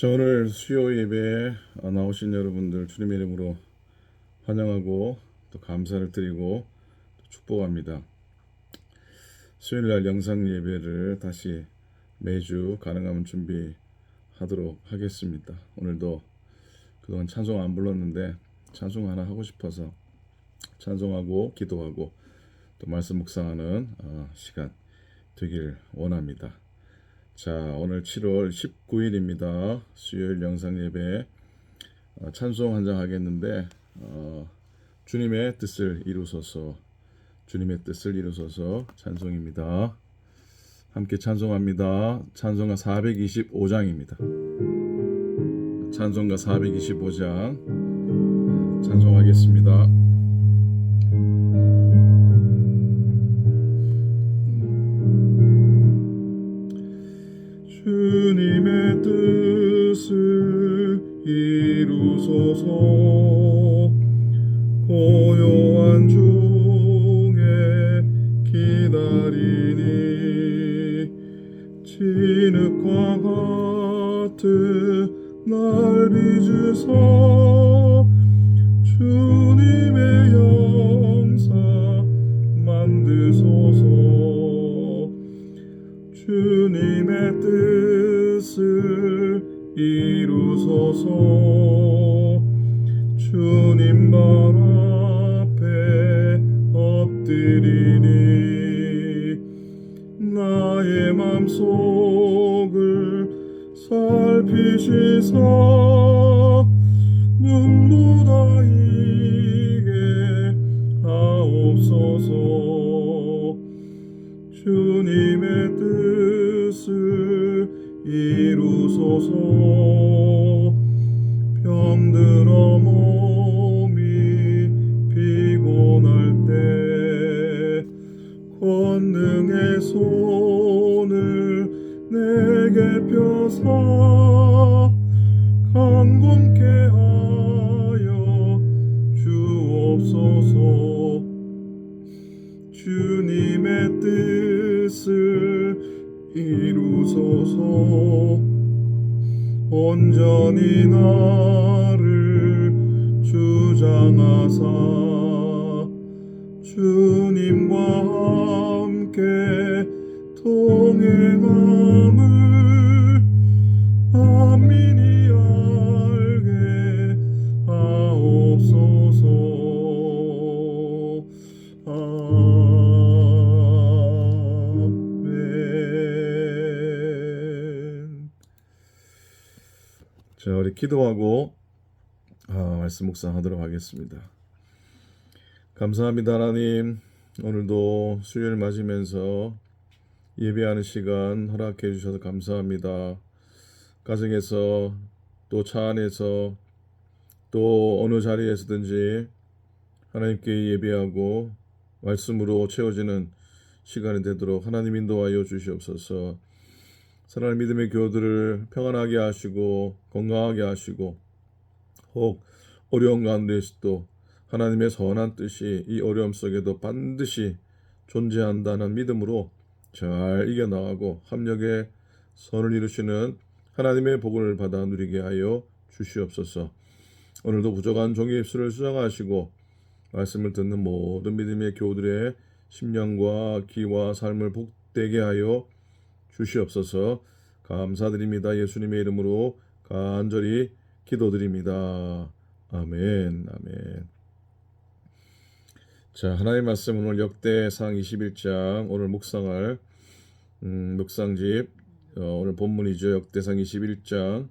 자, 오늘 수요 예배에 나오신 여러분들 주님의 이름으로 환영하고 또 감사를 드리고 또 축복합니다. 수요일 날 영상 예배를 다시 매주 가능하면 준비하도록 하겠습니다. 오늘도 그동안 찬송 안 불렀는데 찬송 하나 하고 싶어서 찬송하고 기도하고 또 말씀 묵상하는 시간 되길 원합니다. 자, 오늘 7월 19일입니다. 수요일 영상 예배 찬송 한 장 하겠는데 주님의 뜻을 이루소서, 주님의 뜻을 이루소서 찬송입니다. 함께 찬송합니다. 찬송가 425장입니다. 찬송가 425장 찬송하겠습니다. 주님의 뜻을 이루소서, 고요한 중에 기다리니 진흙과 같은 날 빚으사 주님의 영사 만드소서. 주님의 뜻을 이루소서. 주님 발 앞에 엎드리니 나의 맘속을 살피시사 눈보다 이게 하옵소서. 주님의 뜻을 이루소서. 병들어 몸이 피곤할 때 권능의 손을 내게 펴사 강건케 하여 주옵소서. 주님의 뜻을 이루소서. 온전히 나를 주장하사 주님과 함께 동행함을 만민이 알게 하옵소서. 자, 우리 기도하고 말씀 묵상하도록 하겠습니다. 감사합니다. 하나님, 오늘도 수요일 맞으면서 예배하는 시간 허락해 주셔서 감사합니다. 가정에서 또 차 안에서 또 어느 자리에서든지 하나님께 예배하고 말씀으로 채워지는 시간이 되도록 하나님 인도하여 주시옵소서. 사랑하는 믿음의 교우들을 평안하게 하시고 건강하게 하시고 혹 어려운 가운데서도 하나님의 선한 뜻이 이 어려움 속에도 반드시 존재한다는 믿음으로 잘 이겨나가고 합력의 선을 이루시는 하나님의 복을 받아 누리게 하여 주시옵소서. 오늘도 부족한 종의 입술을 수정하시고 말씀을 듣는 모든 믿음의 교우들의 심령과 기와 삶을 복되게 하여 주시옵소서. 감사드립니다. 예수님의 이름으로 간절히 기도드립니다. 아멘. 아멘. 자, 하나님의 말씀 오늘 역대상 21장 오늘 묵상할 묵상집 오늘 본문이죠. 역대상 21장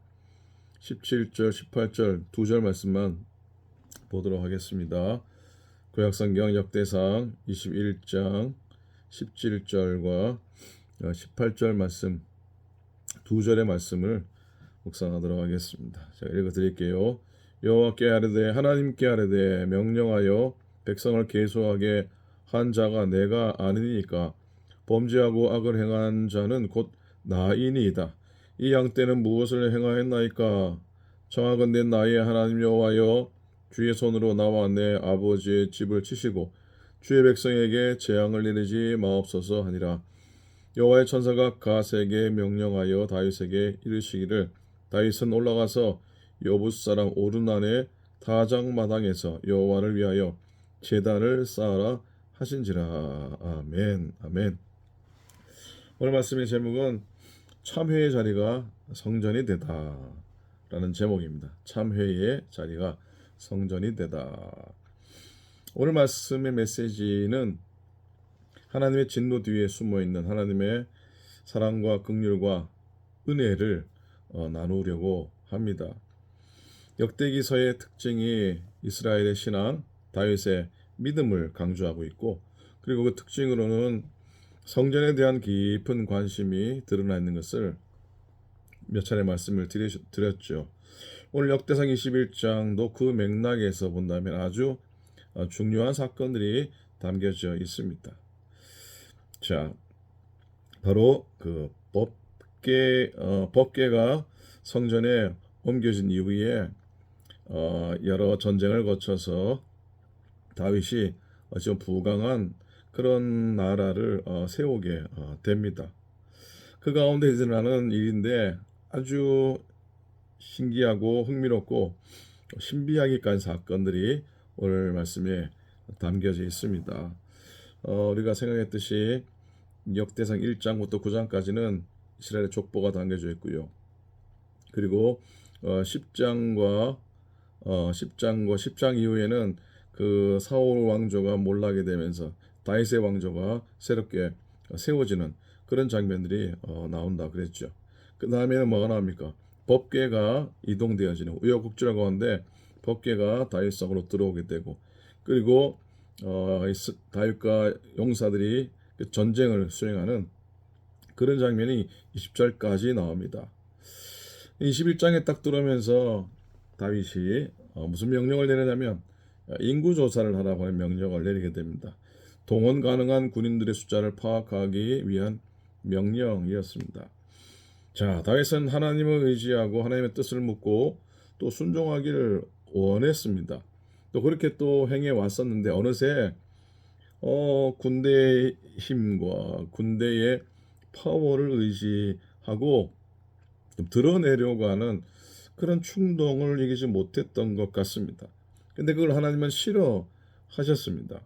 17절 18절 두 절 말씀만 보도록 하겠습니다. 구약성경 역대상 21장 17절과 18절 말씀 두 절의 말씀을 묵상하도록 하겠습니다. 제가 읽어드릴게요. 여호와께 아뢰되 하나님께 아뢰되 명령하여 백성을 계수하게 한 자가 내가 아니니까 범죄하고 악을 행한 자는 곧 나이니이다. 이 양떼는 무엇을 행하였나이까? 청하건대 나의 하나님 여호와여 주의 손으로 나와 내 아버지의 집을 치시고 주의 백성에게 재앙을 내리지 마옵소서 하니라. 여호와의 천사가 갓에게 명령하여 다윗에게 이르시기를 다윗은 올라가서 여붓 사람 오르난의 타작마당에서 여호와를 위하여 제단을 쌓아라 하신지라. 아멘. 아멘. 오늘 말씀의 제목은 참회의 자리가 성전이 되다 라는 제목입니다. 참회의 자리가 성전이 되다. 오늘 말씀의 메시지는 하나님의 진노 뒤에 숨어있는 하나님의 사랑과 긍휼과 은혜를 나누려고 합니다. 역대기서의 특징이 이스라엘의 신앙, 다윗의 믿음을 강조하고 있고, 그리고 그 특징으로는 성전에 대한 깊은 관심이 드러나 있는 것을 몇 차례 말씀을 드렸죠. 오늘 역대상 21장도 그 맥락에서 본다면 아주 중요한 사건들이 담겨져 있습니다. 자, 바로 그 법궤가 성전에 옮겨진 이후에 여러 전쟁을 거쳐서 다윗이 좀 부강한 그런 나라를 세우게 됩니다. 그 가운데 일어나는 일인데 아주 신기하고 흥미롭고 신비하기까지 한 사건들이 오늘 말씀에 담겨져 있습니다. 우리가 생각했듯이 역대상 1장부터 9장까지는 이스라엘의 족보가 담겨져 있고요. 그리고 10장 이후에는 그 사울 왕조가 몰락이 되면서 다윗의 왕조가 새롭게 세워지는 그런 장면들이 나온다 그랬죠. 그 다음에는 뭐가 나옵니까? 법궤가 이동되어지는 우여곡절하고 하는데 법궤가 다윗 성으로 들어오게 되고, 그리고 다윗과 용사들이 전쟁을 수행하는 그런 장면이 20절까지 나옵니다. 21장에 딱 들어오면서 다윗이 무슨 명령을 내리냐면 인구조사를 하라고 하는 명령을 내리게 됩니다. 동원 가능한 군인들의 숫자를 파악하기 위한 명령이었습니다. 자, 다윗은 하나님을 의지하고 하나님의 뜻을 묻고 또 순종하기를 원했습니다. 또 그렇게 또 행해 왔었는데 어느새 군대의 힘과 군대의 파워를 의지하고 좀 드러내려고 하는 그런 충동을 이기지 못했던 것 같습니다. 근데 그걸 하나님은 싫어하셨습니다.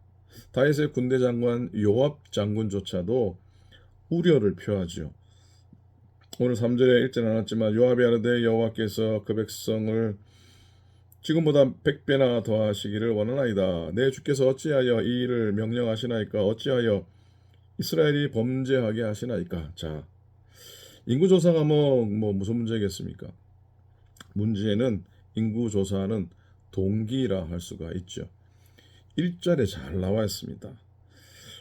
다윗의 군대 장관 요압 장군조차도 우려를 표하죠. 오늘 3절에 읽지 않았지만 요압이 아뢰되 여호와께서 그 백성을 지금보다 100배나 더하시기를 원하나이다. 내 주께서 어찌하여 이 일을 명령하시나이까? 어찌하여 이스라엘이 범죄하게 하시나이까? 자, 인구조사가 무슨 문제겠습니까? 문제는 인구조사는 동기라 할 수가 있죠. 1절에 잘 나와 있습니다.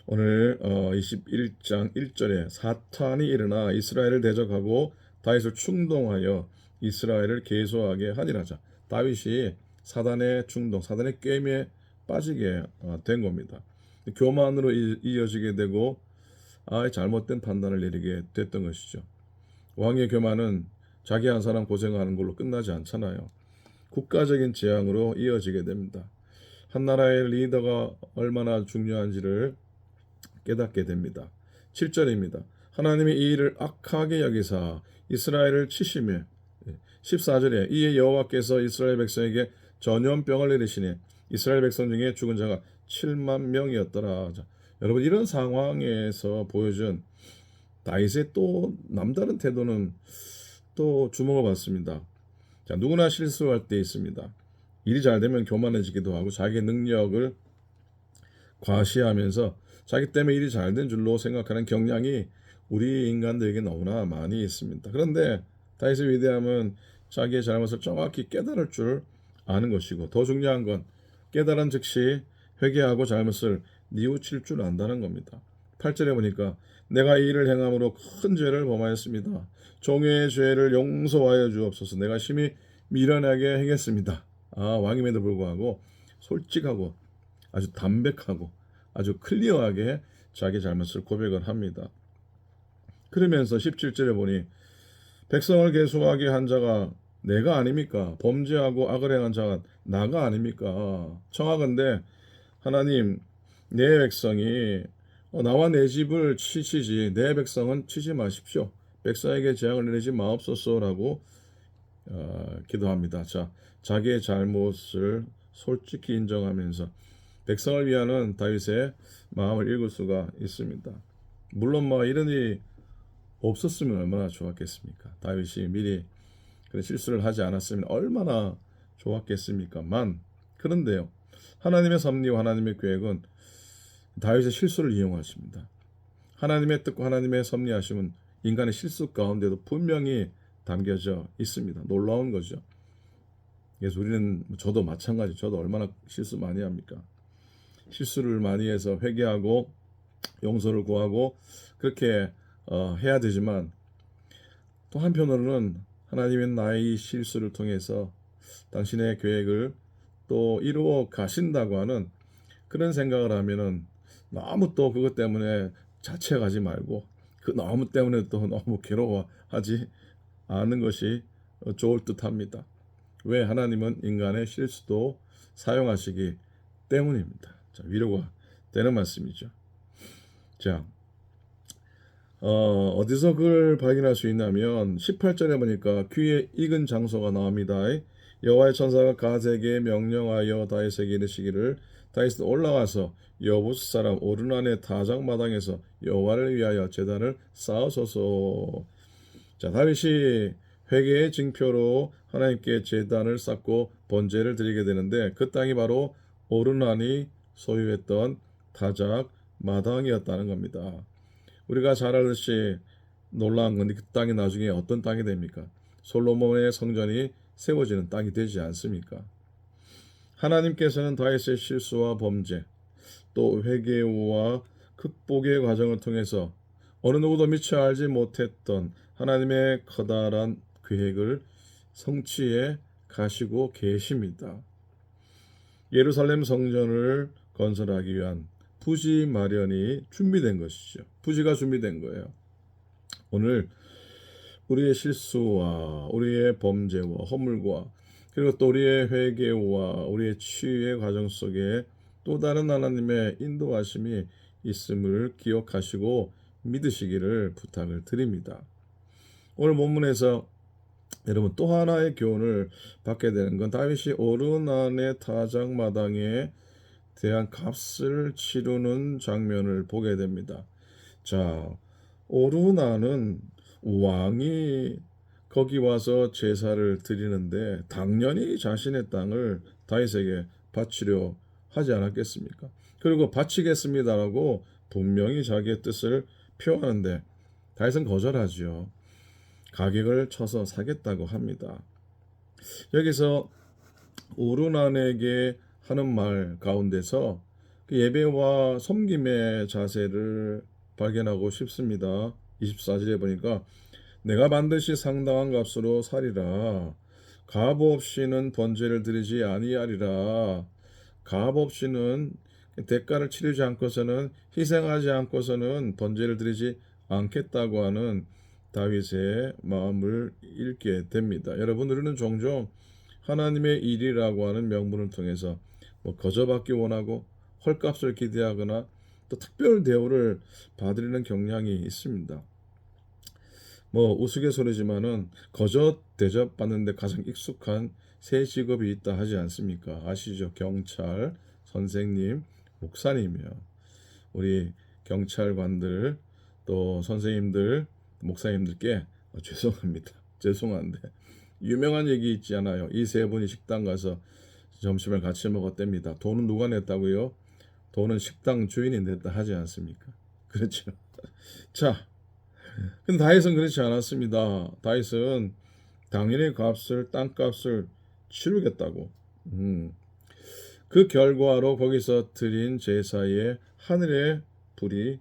오늘 21장 1절에 사탄이 일어나 이스라엘을 대적하고 다윗을 충동하여 이스라엘을 계속하게 하니라. 자, 다윗이 사단의 충동, 사단의 꾀임에 빠지게 된 겁니다. 교만으로 이어지게 되고 잘못된 판단을 내리게 됐던 것이죠. 왕의 교만은 자기 한 사람 고생하는 걸로 끝나지 않잖아요. 국가적인 재앙으로 이어지게 됩니다. 한 나라의 리더가 얼마나 중요한지를 깨닫게 됩니다. 7절입니다. 하나님이 이 일을 악하게 여기사 이스라엘을 치시며, 14절에 이에 여호와께서 이스라엘 백성에게 전염병을 내리시니 이스라엘 백성 중에 죽은 자가 7만 명이었더라. 자, 여러분, 이런 상황에서 보여준 다윗의 또 남다른 태도는 또 주목을 받습니다. 자, 누구나 실수할 때 있습니다. 일이 잘 되면 교만해지기도 하고 자기의 능력을 과시하면서 자기 때문에 일이 잘 된 줄로 생각하는 경향이 우리 인간들에게 너무나 많이 있습니다. 그런데 다윗의 위대함은 자기의 잘못을 정확히 깨달을 줄 아는 것이고, 더 중요한 건 깨달은 즉시 회개하고 잘못을 뉘우칠 줄 안다는 겁니다. 8절에 보니까 내가 이 일을 행함으로 큰 죄를 범하였습니다. 종의 죄를 용서하여 주옵소서. 내가 심히 미련하게 행했습니다. 왕임에도 불구하고 솔직하고 아주 담백하고 아주 클리어하게 자기 잘못을 고백을 합니다. 그러면서 17절에 보니 백성을 계속하게 한 자가 내가 아닙니까? 범죄하고 악을 행한 자가 나가 아닙니까? 청하건대 하나님, 내 백성이 나와 내 집을 치시지 내 백성은 치지 마십시오. 백성에게 재앙을 내리지 마옵소서라고 기도합니다. 자, 자기의 잘못을 솔직히 인정하면서 백성을 위하는 다윗의 마음을 읽을 수가 있습니다. 물론 뭐 이런 일이 없었으면 얼마나 좋았겠습니까? 다윗이 미리 그런 실수를 하지 않았으면 얼마나 좋았겠습니까만, 그런데요, 하나님의 섭리와 하나님의 계획은 다윗의 실수를 이용하십니다. 하나님의 뜻과 하나님의 섭리하심은 인간의 실수 가운데도 분명히 담겨져 있습니다. 놀라운 거죠. 그래서 우리는, 저도 마찬가지, 저도 얼마나 실수 많이 합니까? 실수를 많이 해서 회개하고 용서를 구하고 그렇게 해야 되지만, 또 한편으로는 하나님의 나의 실수를 통해서 당신의 계획을 또 이루어 가신다고 하는 그런 생각을 하면은, 너무 또 그것 때문에 자책하지 말고 그 너무 때문에 또 너무 괴로워하지 않은 것이 좋을 듯합니다. 왜? 하나님은 인간의 실수도 사용하시기 때문입니다. 자, 위로가 되는 말씀이죠. 자, 어디서 그걸 발견할 수 있냐면 18절에 보니까 귀에 익은 장소가 나옵니다. 여호와의 천사가 갓에게 명령하여 다윗에게 이르시기를, 다윗은 올라가서 여부스 사람 오르난의 타작마당에서 여호와를 위하여 제단을 쌓으소서. 자, 다윗이 회개의 징표로 하나님께 제단을 쌓고 번제를 드리게 되는데, 그 땅이 바로 오르난이 소유했던 타작 마당이었다는 겁니다. 우리가 잘 알듯이 놀라운 건데, 그 땅이 나중에 어떤 땅이 됩니까? 솔로몬의 성전이 세워지는 땅이 되지 않습니까? 하나님께서는 다윗의 실수와 범죄, 또 회개와 극복의 과정을 통해서 어느 누구도 미처 알지 못했던 하나님의 커다란 계획을 성취해 가시고 계십니다. 예루살렘 성전을 건설하기 위한 부지 마련이 준비된 것이죠. 부지가 준비된 거예요. 오늘 우리의 실수와 우리의 범죄와 허물과, 그리고 또 우리의 회개와 우리의 치유의 과정 속에 또 다른 하나님의 인도하심이 있음을 기억하시고 믿으시기를 부탁을 드립니다. 오늘 본문에서 여러분 또 하나의 교훈을 받게 되는 건, 다윗이 오르난의 타작마당에 대한 값을 치르는 장면을 보게 됩니다. 자, 오르나는 왕이 거기 와서 제사를 드리는데 당연히 자신의 땅을 다윗에게 바치려 하지 않았겠습니까? 그리고 바치겠습니다라고 분명히 자기의 뜻을 표하는데 다윗은 거절하지요. 가격을 쳐서 사겠다고 합니다. 여기서 오르난에게 하는 말 가운데서 그 예배와 섬김의 자세를 발견하고 싶습니다. 24절에 보니까 내가 반드시 상당한 값으로 사리라. 값 없이는 번제를 드리지 아니하리라. 값 없이는, 대가를 치르지 않고서는, 희생하지 않고서는 번제를 드리지 않겠다고 하는 다윗의 마음을 읽게 됩니다. 여러분, 우리는 종종 하나님의 일이라고 하는 명분을 통해서 거저받기 원하고 헐값을 기대하거나 또 특별 대우를 받으려는 경향이 있습니다. 우스갯소리지만은 거저 대접받는데 가장 익숙한 세 직업이 있다 하지 않습니까? 아시죠? 경찰, 선생님, 목사님이요. 우리 경찰관들, 또 선생님들, 목사님들께 죄송합니다. 죄송한데 유명한 얘기 있지 않아요? 이 세 분이 식당 가서 점심을 같이 먹었답니다. 돈은 누가 냈다고요? 돈은 식당 주인이 냈다 하지 않습니까? 그렇죠. 자, 근데 다윗은 그렇지 않았습니다. 다윗은 당연히 땅값을 치르겠다고. 그 결과로 거기서 드린 제사에 하늘의 불이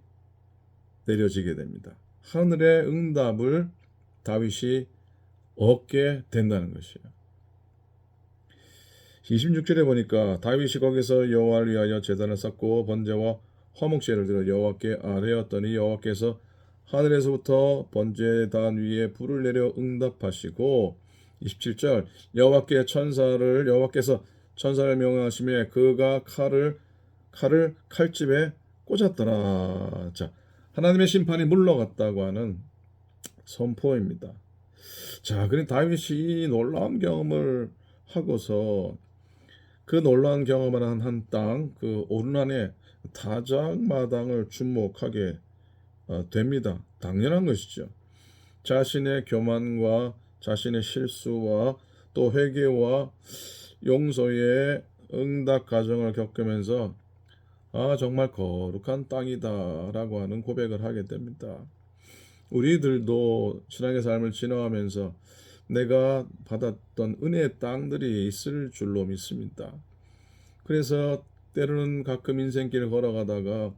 내려지게 됩니다. 하늘의 응답을 다윗이 얻게 된다는 것이에요. 26절에 보니까 다윗이 거기서 여호와를 위하여 제단을 쌓고 번제와 화목제를 드려 여호와께 아뢰었더니 여호와께서 하늘에서부터 번제단 위에 불을 내려 응답하시고, 27절 여호와께서 천사를 명하심에 그가 칼을 칼집에 꽂았더라. 자, 하나님의 심판이 물러갔다고 하는 선포입니다. 자, 그럼 다윗이 이 놀라운 경험을 하고서 그 놀라운 경험을 한 땅, 그 오르난의 타작마당을 주목하게 됩니다. 당연한 것이죠. 자신의 교만과 자신의 실수와 또 회개와 용서의 응답 과정을 겪으면서 정말 거룩한 땅이다라고 하는 고백을 하게 됩니다. 우리들도 신앙의 삶을 지나가면서 내가 받았던 은혜의 땅들이 있을 줄로 믿습니다. 그래서 때로는 가끔 인생길을 걸어가다가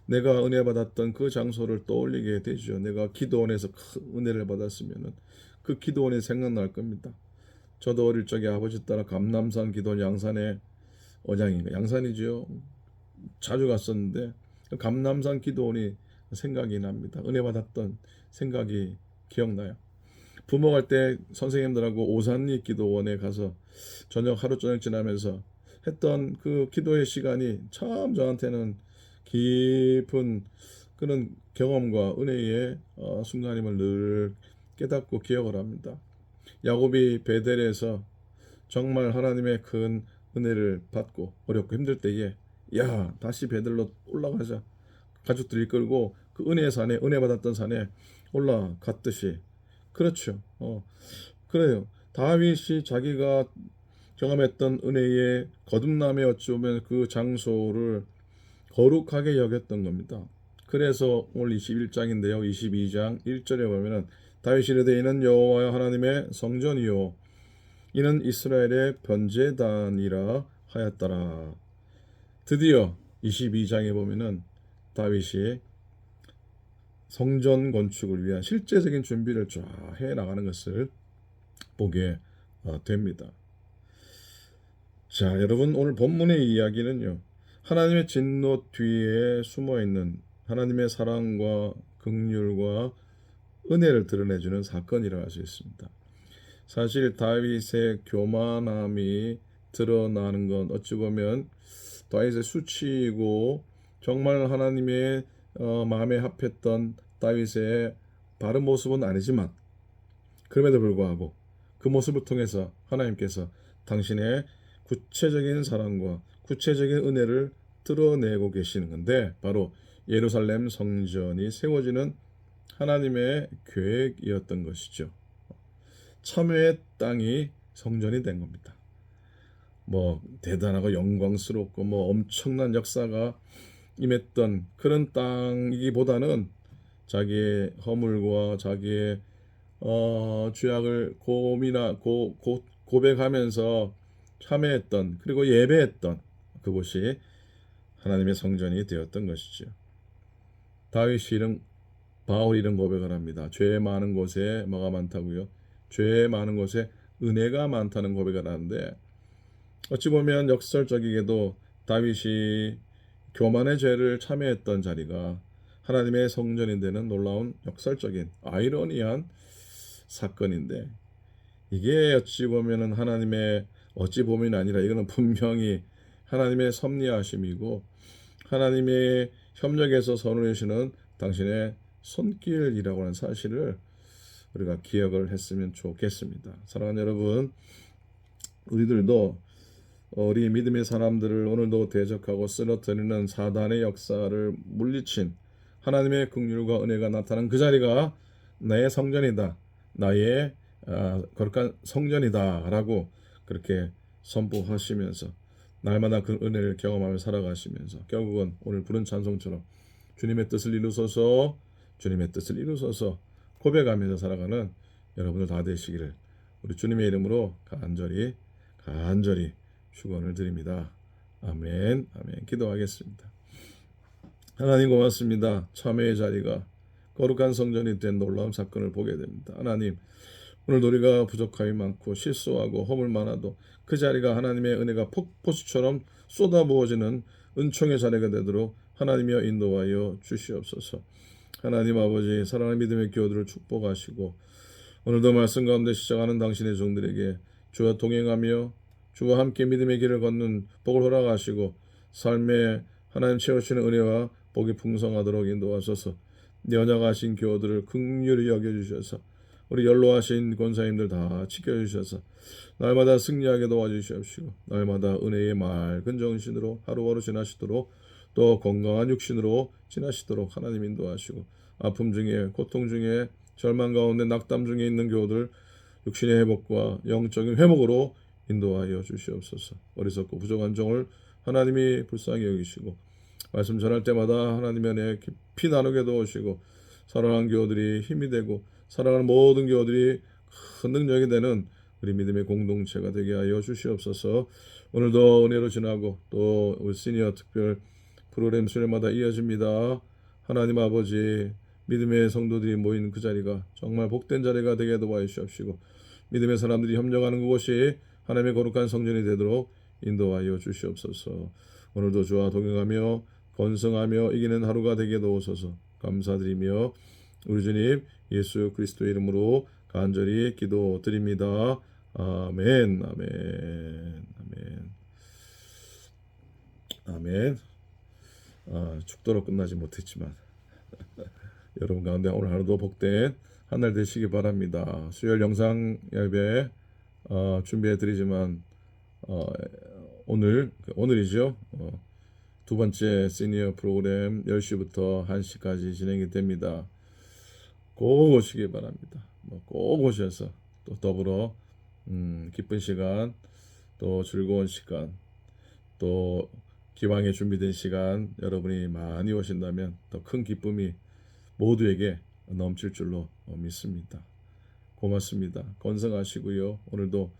내가 은혜 받았던 그 장소를 떠올리게 되죠. 내가 기도원에서 큰 은혜를 받았으면 그 기도원이 생각날 겁니다. 저도 어릴 적에 아버지 따라 감남산 기도원 양산에 언양인가 양산이죠. 자주 갔었는데 감남산 기도원이 생각이 납니다. 은혜 받았던 생각이 기억나요. 부모 갈 때 선생님들하고 오산리 기도원에 가서 하루 저녁 지나면서 했던 그 기도의 시간이 참 저한테는 깊은 그런 경험과 은혜의 순간임을 늘 깨닫고 기억을 합니다. 야곱이 베델에서 정말 하나님의 큰 은혜를 받고 어렵고 힘들 때에 다시 베델로 올라가자. 가족들 이끌고 그 은혜의 산에 은혜 받았던 산에 올라갔듯이 그렇죠. 그래요. 다윗이 자기가 경험했던 은혜의 거듭남에 어찌 보면 그 장소를 거룩하게 여겼던 겁니다. 그래서 오늘 21장인데요. 22장 1절에 보면은 다윗이 이르되 이는 여호와 하나님의 성전이요 이는 이스라엘의 번제단이라 하였더라. 드디어 22장에 보면은 다윗이 성전 건축을 위한 실제적인 준비를 쫙 해 나가는 것을 보게 됩니다. 자, 여러분 오늘 본문의 이야기는요. 하나님의 진노 뒤에 숨어 있는 하나님의 사랑과 긍휼과 은혜를 드러내주는 사건이라고 할 수 있습니다. 사실 다윗의 교만함이 드러나는 건 어찌 보면 다윗의 수치이고 정말 하나님의 마음에 합했던 다윗의 바른 모습은 아니지만 그럼에도 불구하고 그 모습을 통해서 하나님께서 당신의 구체적인 사랑과 구체적인 은혜를 드러내고 계시는 건데 바로 예루살렘 성전이 세워지는 하나님의 계획이었던 것이죠. 참회의 땅이 성전이 된 겁니다. 뭐 대단하고 영광스럽고 뭐 엄청난 역사가 임했던 그런 땅이기보다는 자기의 허물과 자기의 죄악을 고백하면서 참회했던 그리고 예배했던 그곳이 하나님의 성전이 되었던 것이죠. 다윗이 바울이 이런 고백을 합니다. 죄 많은 곳에 뭐가 많다고요? 죄 많은 곳에 은혜가 많다는 고백을 하는데 어찌 보면 역설적이게도 다윗이 교만의 죄를 참회했던 자리가 하나님의 성전이 되는 놀라운 역설적인 아이러니한 사건인데 이게 어찌 보면은 하나님의 어찌 보면이 아니라 이거는 분명히 하나님의 섭리하심이고 하나님의 협력에서 선언하시는 당신의 손길이라고 하는 사실을 우리가 기억을 했으면 좋겠습니다. 사랑하는 여러분, 우리들도 우리 믿음의 사람들을 오늘도 대적하고 쓰러뜨리는 사단의 역사를 물리친 하나님의 긍휼과 은혜가 나타난 그 자리가 나의 성전이다. 나의 거룩한 성전이다라고 그렇게 선포하시면서 날마다 그 은혜를 경험하며 살아가시면서 결국은 오늘 부른 찬송처럼 주님의 뜻을 이루소서 주님의 뜻을 이루소서 고백하면서 살아가는 여러분들 다 되시기를 우리 주님의 이름으로 간절히 축원을 드립니다. 아멘. 아멘. 기도하겠습니다. 하나님 고맙습니다. 참회의 자리가 거룩한 성전이 된 놀라운 사건을 보게 됩니다. 하나님 오늘 우리가 부족함이 많고 실수하고 허물 많아도 그 자리가 하나님의 은혜가 폭포수처럼 쏟아부어지는 은총의 자리가 되도록 하나님이여 인도하여 주시옵소서. 하나님 아버지 사랑하는 믿음의 교우들을 축복하시고 오늘도 말씀 가운데 시작하는 당신의 종들에게 주와 동행하며 주와 함께 믿음의 길을 걷는 복을 허락하시고 삶에 하나님 채우시는 은혜와 복이 풍성하도록 인도하소서. 연약하신 교우들을 긍휼히 여겨주셔서 우리 연로하신 권사님들 다 지켜주셔서 날마다 승리하게 도와주시옵시고 날마다 은혜의 맑은 정신으로 하루하루 지나시도록 또 건강한 육신으로 지나시도록 하나님 인도하시고 아픔 중에 고통 중에 절망 가운데 낙담 중에 있는 교우들 육신의 회복과 영적인 회복으로 인도하여 주시옵소서. 어리석고 부족한 종을 하나님이 불쌍히 여기시고 말씀 전할 때마다 하나님의 은혜 깊이 나누게 도우시고 사랑하는 교우들이 힘이 되고 사랑하는 모든 교우들이 큰 능력이 되는 우리 믿음의 공동체가 되게 하여 주시옵소서. 오늘도 은혜로 지나고 또 우리 시니어 특별 프로그램 수요일마다 이어집니다. 하나님 아버지 믿음의 성도들이 모인 그 자리가 정말 복된 자리가 되게 도와주시옵시고 믿음의 사람들이 협력하는 그곳이 하나님의 거룩한 성전이 되도록 인도하여 주시옵소서. 오늘도 주와 동행하며 건성하며 이기는 하루가 되게 도우소서. 감사드리며 우리 주님 예수 그리스도의 이름으로 간절히 기도드립니다. 아멘, 아멘, 아멘, 아멘. 죽도록 끝나지 못했지만 여러분 가운데 오늘 하루도 복된 한 날 되시기 바랍니다. 수요일 영상 예배 준비해 드리지만 오늘이죠. 두 번째 시니어 프로그램 10시부터 1시까지 진행이 됩니다. 꼭 오시기 바랍니다. 꼭 오셔서 또 더불어 기쁜 시간 또 즐거운 시간 또 기왕에 준비된 시간 여러분이 많이 오신다면 더 큰 기쁨이 모두에게 넘칠 줄로 믿습니다. 고맙습니다. 건성하시고요. 오늘도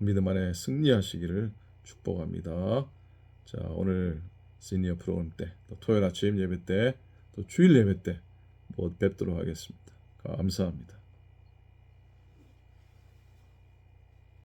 믿음 안에 승리하시기를 축복합니다. 자, 오늘 시니어 프로그램 때, 또 토요일 아침 예배 때, 또 주일 예배 때 모두 뵙도록 하겠습니다. 감사합니다.